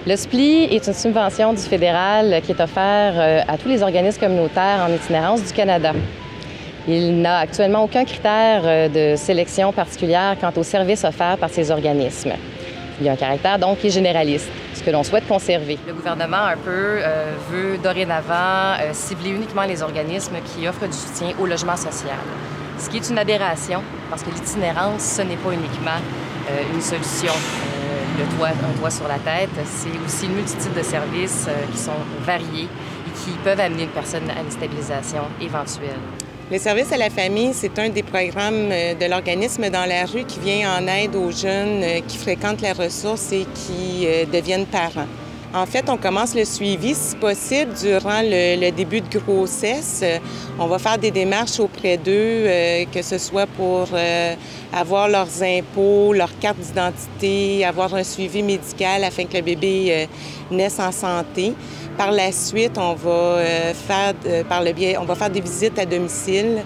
Le SPLI est une subvention du fédéral qui est offerte à tous les organismes communautaires en itinérance du Canada. Il n'a actuellement aucun critère de sélection particulière quant aux services offerts par ces organismes. Il y a un caractère donc qui est généraliste, ce que l'on souhaite conserver. Le gouvernement veut dorénavant cibler uniquement les organismes qui offrent du soutien au logement social. Ce qui est une aberration, parce que l'itinérance, ce n'est pas uniquement une solution. Un toit sur la tête, c'est aussi une multitude de services qui sont variés et qui peuvent amener une personne à une stabilisation éventuelle. Le service à la famille, c'est un des programmes de l'organisme dans la rue qui vient en aide aux jeunes qui fréquentent la ressource et qui deviennent parents. En fait, on commence le suivi, si possible, durant le début de grossesse. On va faire des démarches auprès d'eux, que ce soit pour avoir leurs impôts, leur carte d'identité, avoir un suivi médical afin que le bébé naisse en santé. Par la suite, on va faire des visites à domicile,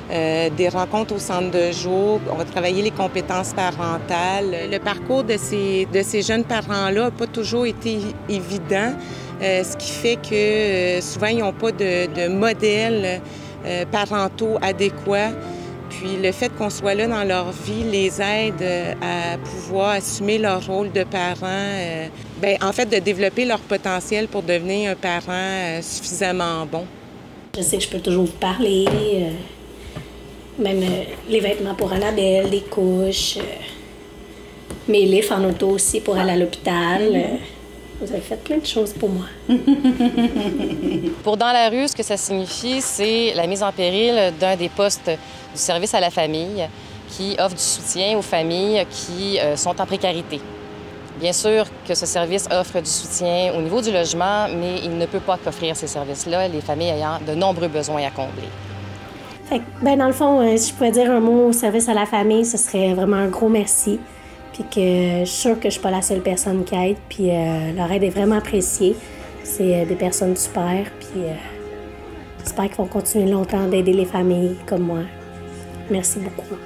des rencontres au centre de jour. On va travailler les compétences parentales. Le parcours de ces jeunes parents-là n'a pas toujours été évident, ce qui fait que souvent, ils n'ont pas de modèles parentaux adéquats. Puis le fait qu'on soit là dans leur vie les aide à pouvoir assumer leur rôle de parent, en fait, de développer leur potentiel pour devenir un parent suffisamment bon. Je sais que je peux toujours vous parler, même les vêtements pour Annabelle, les couches, mes livres en auto aussi pour aller à l'hôpital. Vous avez fait plein de choses pour moi. Pour Dans la rue, ce que ça signifie, c'est la mise en péril d'un des postes du service à la famille qui offre du soutien aux familles qui sont en précarité. Bien sûr que ce service offre du soutien au niveau du logement, mais il ne peut pas qu'offrir ces services-là, les familles ayant de nombreux besoins à combler. Fait que, dans le fond, si je pouvais dire un mot au service à la famille, ce serait vraiment un gros merci. Puis que je suis sûre que je ne suis pas la seule personne qui aide, puis leur aide est vraiment appréciée. C'est des personnes super, puis j'espère qu'ils vont continuer longtemps d'aider les familles comme moi. Merci beaucoup.